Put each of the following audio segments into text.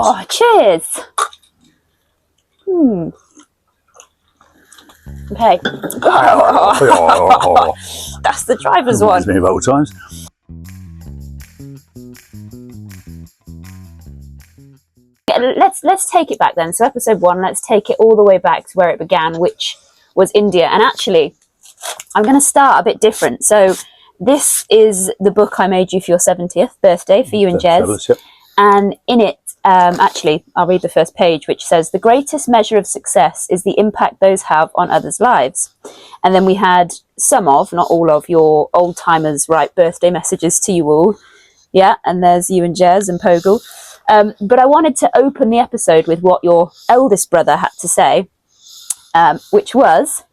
Oh, cheers. Okay. Oh. That's the driver's one. Reminds me of old times. Let's take it back then. So episode 1, let's take it all the way back to where it began, which was India. And actually, I'm going to start a bit different. So this is the book I made you for your 70th birthday for you and Jez. Yep. And in it, actually, I'll read the first page, which says, the greatest measure of success is the impact those have on others' lives. And then we had some of, not all of, your old timers write birthday messages to you all. Yeah, and there's you and Jez and Pogle. But I wanted to open the episode with what your eldest brother had to say, which was,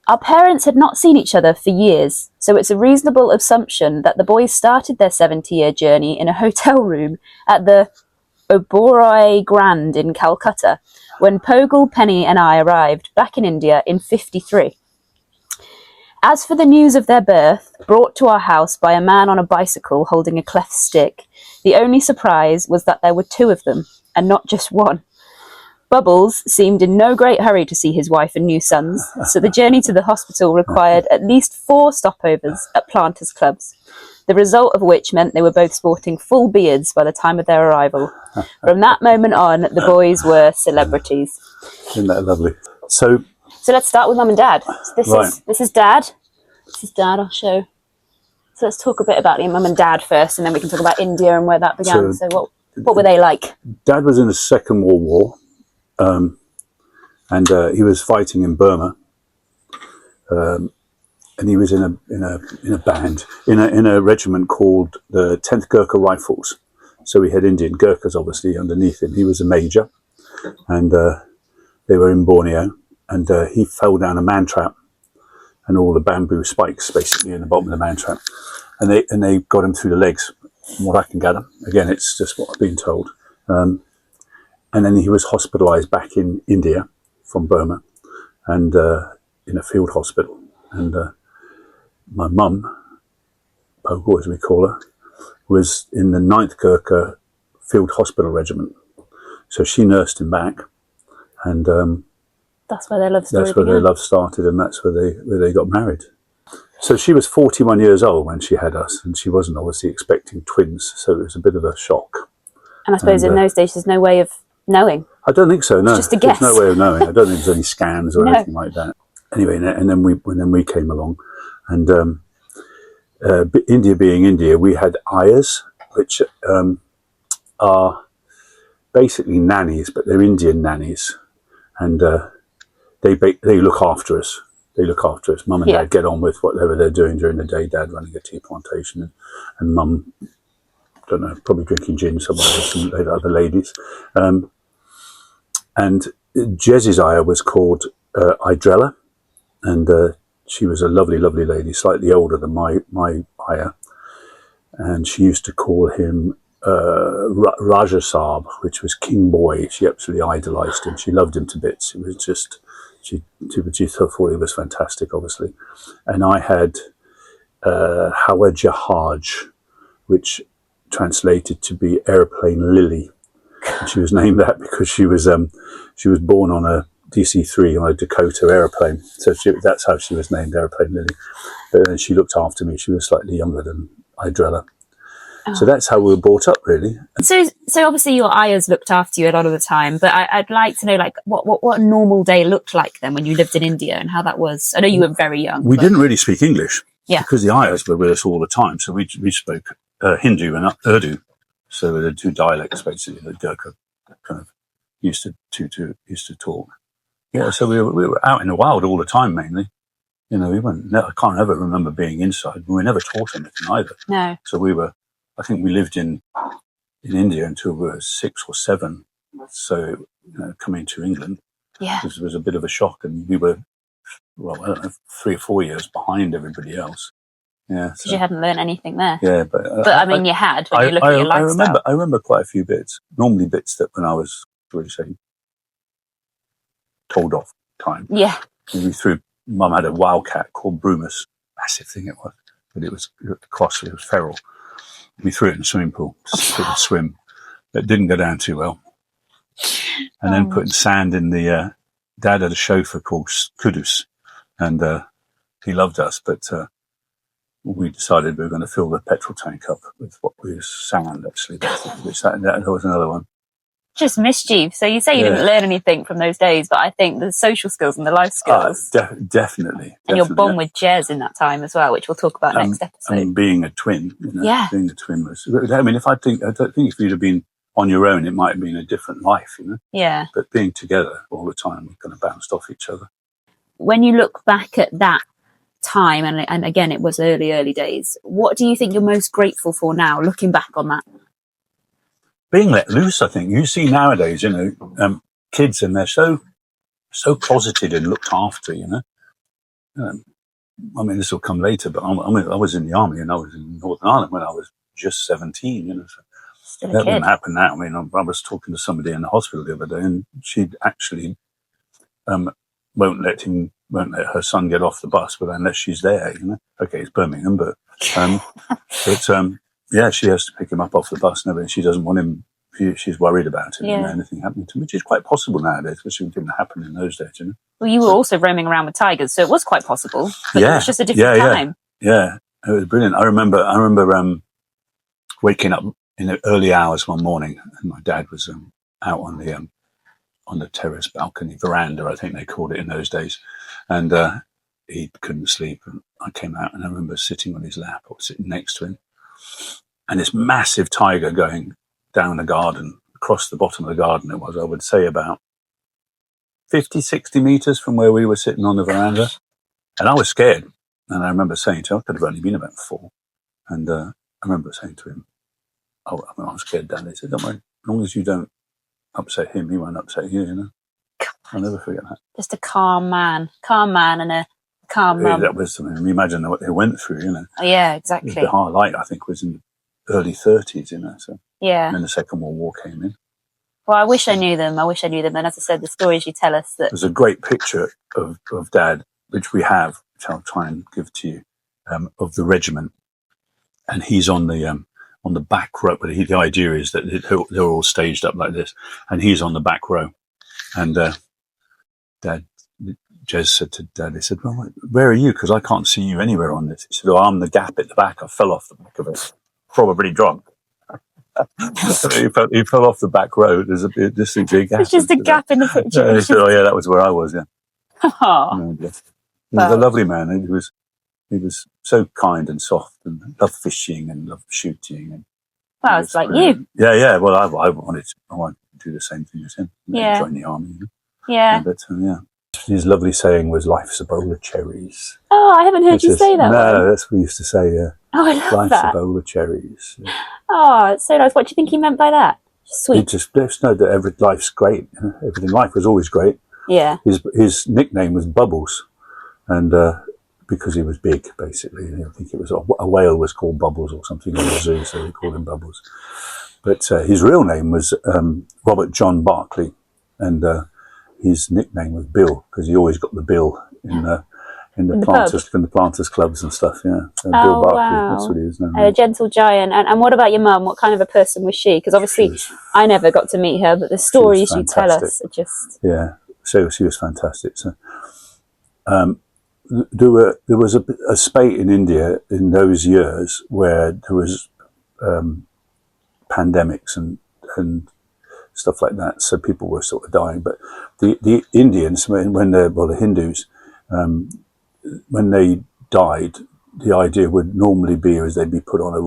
our parents had not seen each other for years, so it's a reasonable assumption that the boys started their 70-year journey in a hotel room at the Oberoi Grand in Calcutta, when Pogle, Penny and I arrived back in India in 53. As for the news of their birth, brought to our house by a man on a bicycle holding a cleft stick, the only surprise was that there were 2 of them, and not just one. Bubbles seemed in no great hurry to see his wife and new sons, so the journey to the hospital required at least 4 stopovers at planters' clubs, the result of which meant they were both sporting full beards by the time of their arrival. From that moment on, the boys were celebrities. Isn't that lovely? So let's start with Mum and Dad. So this Right. is Dad. This is Dad, I'll show. So let's talk a bit about your Mum and Dad first, and then we can talk about India and where that began. So what were they like? Dad was in the Second World War, and he was fighting in Burma, and he was in a band in a regiment called the 10th Gurkha Rifles. So we had Indian Gurkhas obviously underneath him. He was a major, and they were in Borneo, and he fell down a man trap, and all the bamboo spikes basically in the bottom of the man trap, and they got him through the legs. From what I can gather, again, it's just what I've been told. And then he was hospitalised back in India from Burma, and in a field hospital. And my mum, Pogo as we call her, was in the 9th Gurkha Field Hospital Regiment. So she nursed him back, and that's where their love story that's where their love started, and that's where they got married. So she was 41 years old when she had us, and she wasn't obviously expecting twins, so it was a bit of a shock. And I suppose in those days there's no way of knowing. I don't think so, no. It's just a guess. There's no way of knowing. I don't think there's any scans or anything like that. Anyway, and then we came along, and India being India, we had ayahs, which are basically nannies, but they're Indian nannies, and they look after us. They look after us. Mum and Dad get on with whatever they're doing during the day. Dad running a tea plantation, and Mum, don't know, probably drinking gin somewhere with some other ladies. And Jez's ayah was called Idrella, and she was a lovely, lovely lady, slightly older than my ayah. And she used to call him Raja Saab, which was King Boy. She absolutely idolised him. She loved him to bits. It was just, she thought he was fantastic, obviously. And I had Hawa Jahaj, which translated to be Airplane Lily. And she was named that because she was born on a DC-3 on a Dakota airplane. So that's how she was named, Airplane Lily. But then she looked after me. She was slightly younger than Idrella. Oh. So that's how we were brought up, really. So obviously your ayahs looked after you a lot of the time, but I'd like to know, like, what a normal day looked like then when you lived in India and how that was. I know you were very young. We didn't really speak English, yeah, because the ayahs were with us all the time. So we spoke Hindu and Urdu. So the 2 dialects basically that Gurkha kind of used to talk. Yeah, so we were out in the wild all the time mainly. You know, I can't ever remember being inside. We were never taught anything either. No. So I think we lived in India until we were 6 or 7. So, coming to England was a bit of a shock, and we were, well, I don't know, 3 or 4 years behind everybody else. Yeah, because you hadn't learned anything there. Yeah, but I mean, you had when you look at your lifestyle. I remember quite a few bits. Normally, bits that when I was, what do you say, told off time. Yeah. Mum had a wildcat called Brumus, massive thing it was, but it was costly. It was feral. We threw it in the swimming pool so it could swim. It didn't go down too well. And then putting sand in the, Dad had a chauffeur called Kudus, and he loved us, but we decided we were going to fill the petrol tank up with what was sand, actually. That was another one. Just mischief. So you say you didn't learn anything from those days, but I think the social skills and the life skills. Definitely. And your bond with Jez in that time as well, which we'll talk about next episode. And being a twin, being a twin was, I mean, I don't think if you'd have been on your own, it might have been a different life, Yeah. But being together all the time, we kind of bounced off each other. When you look back at that time, and again, it was early days, what do you think you're most grateful for now, looking back on that? Being let loose, I think. You see nowadays, kids, and they're so closeted and looked after, I mean, this will come later, but I was in the army and I was in Northern Ireland when I was just 17, so that wouldn't happen now. I mean, I was talking to somebody in the hospital the other day, and she'd actually won't let her son get off the bus, but unless she's there, Okay, it's Birmingham, but yeah, she has to pick him up off the bus and everything. She doesn't want him. She's worried about him and anything happening to him, which is quite possible nowadays, which didn't happen in those days. Well, you were also roaming around with tigers, so it was quite possible. But it was just a different time. Yeah, it was brilliant. I remember waking up in the early hours one morning, and my dad was out on the terrace balcony veranda, I think they called it in those days, and he couldn't sleep. And I came out, and I remember sitting on his lap or sitting next to him, and this massive tiger going down the garden, across the bottom of the garden. It was, I would say, about 50, 60 meters from where we were sitting on the veranda. And I was scared. And I remember saying to him, I could have only been about 4. And I remember saying to him, I'm scared, Dad. He said, don't worry, as long as you don't upset him, he won't upset you, I'll never forget that. Just a calm man and a calm mum. That was something. I mean, imagine what they went through, Yeah, exactly. The highlight, I think, was in the early 30s, so. Yeah. And then the Second World War came in. Well, I wish I knew them. And as I said, the stories you tell us. There's a great picture of Dad, which we have, which I'll try and give to you, of the regiment. And he's on the back row. But the idea is that they're all staged up like this. And he's on the back row. And Jez said to Dad, he said, well, where are you? Because I can't see you anywhere on this. He said, I'm the gap at the back. I fell off the back of it. Probably drunk. he fell off the back road. There's a big gap. It's just a gap in the picture. He said, that was where I was. Yeah. He was a lovely man. He was so kind and soft, and loved fishing and loved shooting. And it's like you. Yeah. Well, I wanted to do the same thing as him. Join the army. Yeah. But his lovely saying was, "Life's a bowl of cherries." Oh, I haven't heard you say that. No, that's what he used to say. Yeah. Oh, I love Life's that. a bowl of cherries. Yeah. Oh, it's so nice. What do you think he meant by that? Sweet. He just know that life's great. Everything in life was always great. Yeah. His nickname was Bubbles, and because he was big, basically. I think it was a whale was called Bubbles or something in the zoo, so they called him Bubbles. But his real name was Robert John Barclay, and his nickname was Bill because he always got the bill in the planters clubs and stuff. Yeah, Bill Barclay. Wow. That's what he was known. A gentle giant. And what about your mum? What kind of a person was she? Because obviously I never got to meet her, but the stories you tell us are just So she was fantastic. So there was a spate in India in those years where there was pandemics and stuff like that. So people were sort of dying. But the Indians, the Hindus, when they died, the idea would normally be is they'd be put on a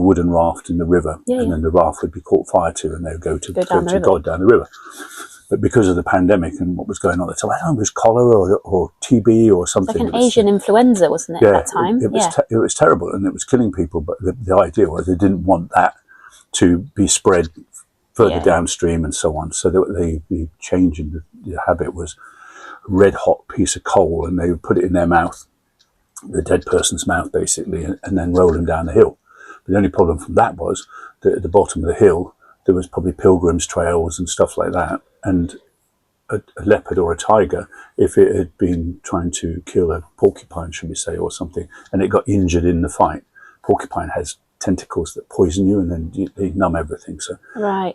wooden raft in the river, and then the raft would be caught fire to, and they would go to God down the river. But because of the pandemic and what was going on at the time, I don't know, it was cholera or TB or something. Like an Asian influenza, wasn't it, at that time? It was terrible, and it was killing people. But the idea was they didn't want that to be spread further downstream and so on. So the change in the habit was a red hot piece of coal, and they would put it in their mouth, the dead person's mouth, basically, and then roll him down the hill. But the only problem from that was that at the bottom of the hill, there was probably pilgrims' trails and stuff like that. And a leopard or a tiger, if it had been trying to kill a porcupine, should we say, or something, and it got injured in the fight, porcupine has tentacles that poison you, and then they numb everything. So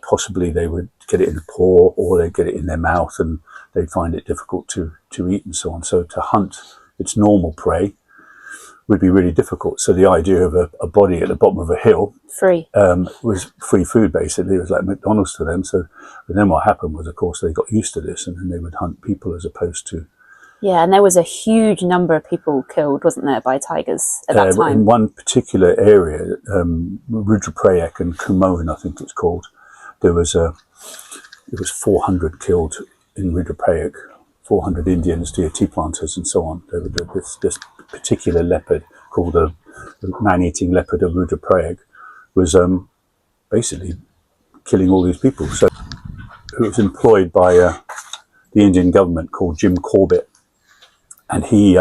possibly they would get it in the paw, or they'd get it in their mouth, and they'd find it difficult to eat and so on. So to hunt its normal prey would be really difficult. So the idea of a body at the bottom of a hill was free food, basically. It was like McDonald's to them. So but then what happened was, of course, they got used to this, and then they would hunt people as opposed to... Yeah, and there was a huge number of people killed, wasn't there, by tigers at that time? In one particular area, Rudraprayag and Kumaon, I think it's called, there was 400 killed in Rudraprayag, 400 Indians, tea planters and so on. There was this particular leopard called the man-eating leopard of Rudraprayag was basically killing all these people. So it was employed by the Indian government called Jim Corbett, and he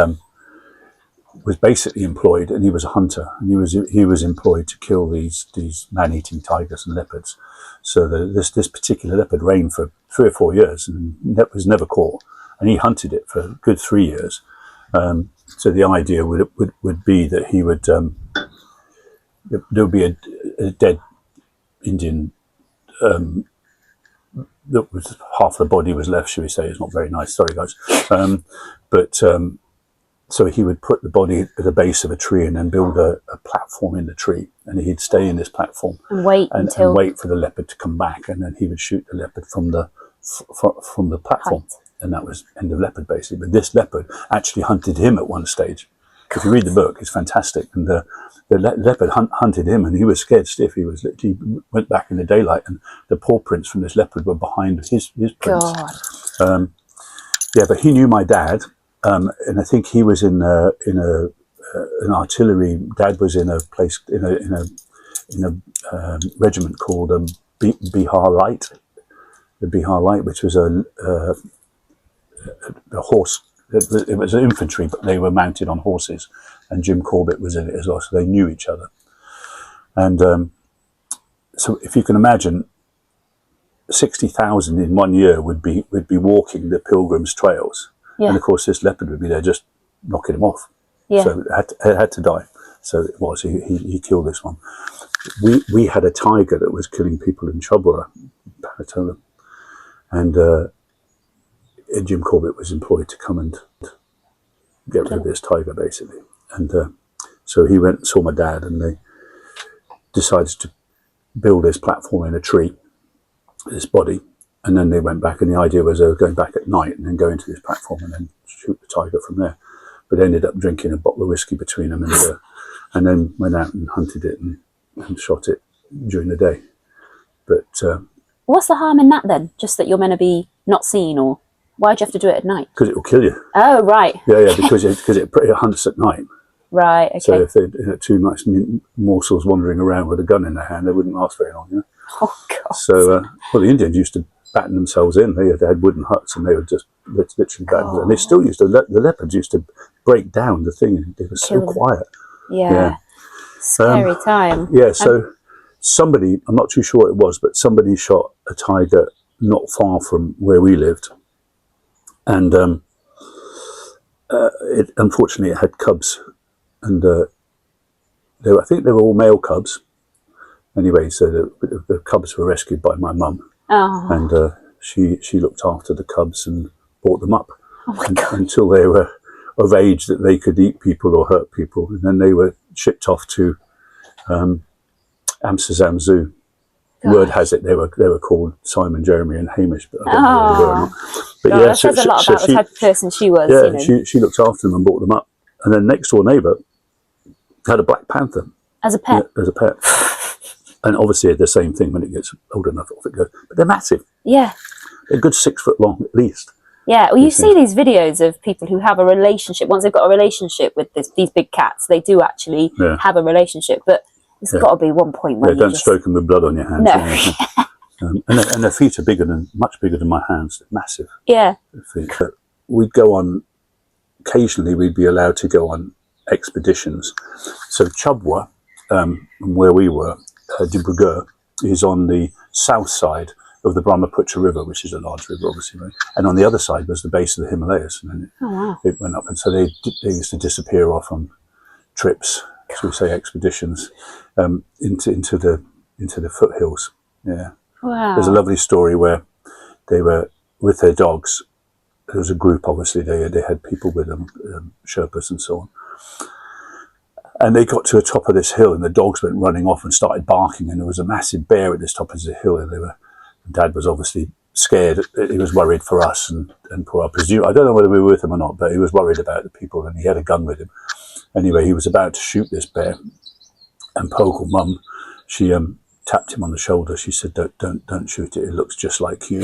was basically employed, and he was a hunter, and he was employed to kill these man-eating tigers and leopards. So this particular leopard reigned for 3 or 4 years and was never caught, and he hunted it for a good 3 years. So the idea would be that he would there would be a dead Indian that was half the body was left, should we say. It's not very nice, sorry guys. So he would put the body at the base of a tree and then build a platform in the tree, and he'd stay in this platform and wait and wait for the leopard to come back, and then he would shoot the leopard from the platform. Right. And that was end of leopard, basically. But this leopard actually hunted him at one stage. If you read the book, it's fantastic. And the leopard hunted him, and he was scared stiff. He went back in the daylight, and the paw prints from this leopard were behind his prints. God. Yeah, but he knew my dad, and I think he was in an artillery. Dad was in a place in a regiment called Bihar Light, the Bihar Light, which was a horse. It was an infantry, but they were mounted on horses, and Jim Corbett was in it as well, so they knew each other. And so if you can imagine, 60,000 in 1 year would be walking the pilgrims' trails. Yeah. And of course this leopard would be there just knocking them off. Yeah. So it had to die. So it was, he killed this one. We had a tiger that was killing people in Chhabra, Paratola, and Jim Corbett was employed to come and get rid of this tiger, basically. And so he went and saw my dad, and they decided to build this platform in a tree, this body, and then they went back, and the idea was they were going back at night and then go into this platform and then shoot the tiger from there. But they ended up drinking a bottle of whiskey between them, and then went out and hunted it and shot it during the day. But what's the harm in that then? Just that you're meant to be not seen, or why'd you have to do it at night? Because it will kill you. Oh, right. Yeah, because it hunts at night. Right, okay. So if they had two nice morsels wandering around with a gun in their hand, they wouldn't last very long, you know? Oh, God. So, well, the Indians used to batten themselves in. They had wooden huts, and they would just literally batten them. And they still used to, the leopards used to break down the thing, and it was so quiet. Yeah. Scary time. Yeah, so somebody, I'm not too sure what it was, but somebody shot a tiger not far from where we lived. And unfortunately, it had cubs. And I think they were all male cubs. Anyway, so the cubs were rescued by my mum. Oh. And she looked after the cubs and brought them up until they were of age that they could eat people or hurt people. And then they were shipped off to Amsterdam Zoo. Gosh. Word has it they were called Simon, Jeremy and Hamish, but I don't know whether they were or not. But God, that says a lot about the type of person she was. Yeah, you know. she looked after them and brought them up. And then next door neighbour had a black panther. As a pet? Yeah, as a pet. And obviously the same thing when it gets old enough, off it goes. But they're massive. Yeah. They're a good 6 foot long at least. Yeah, well, you see these videos of people who have a relationship. Once they've got a relationship with these big cats, they do actually have a relationship. But there's got to be one point where don't stroke them with blood on your hands. No. And their feet are much bigger than my hands. They're massive. Yeah. Feet. But we'd go on, occasionally we'd be allowed to go on expeditions. So Chhabra, where we were, Dibrugarh, is on the south side of the Brahmaputra River, which is a large river, obviously, right? And on the other side was the base of the Himalayas, and then it went up. And so they used to disappear off on trips shall we say, expeditions into the foothills. Yeah. Wow. There's a lovely story where they were with their dogs. There was a group, obviously. They had people with them, Sherpas and so on. And they got to the top of this hill, and the dogs went running off and started barking. And there was a massive bear at this top of the hill, and Dad was obviously scared. He was worried for us and for I presume, I don't know whether we were with him or not, but he was worried about the people, and he had a gun with him. Anyway, he was about to shoot this bear, and Pogle Mum, she tapped him on the shoulder. She said, "Don't shoot it. It looks just like you."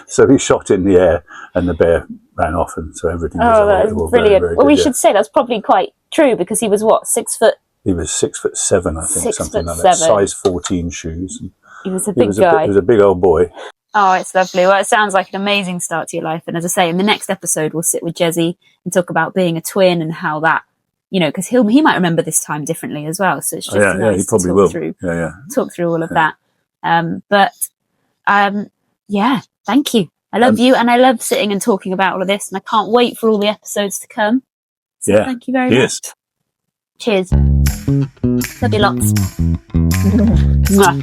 So he shot in the air, and the bear ran off, and so everything was that's brilliant. very, very well, good, we should say that's probably quite true, because he was what, 6 foot? He was 6'7", I think, something like 6'7". that. Size 14 shoes. He was a big guy. He was a big old boy. Oh, it's lovely. Well, it sounds like an amazing start to your life. And as I say, in the next episode, we'll sit with Jezzy and talk about being a twin and how that, because he might remember this time differently as well. So it's just nice he probably to will. Talk through all of that. Thank you. I love you, and I love sitting and talking about all of this, and I can't wait for all the episodes to come. So thank you very much. Cheers. Love you lots. Mwah.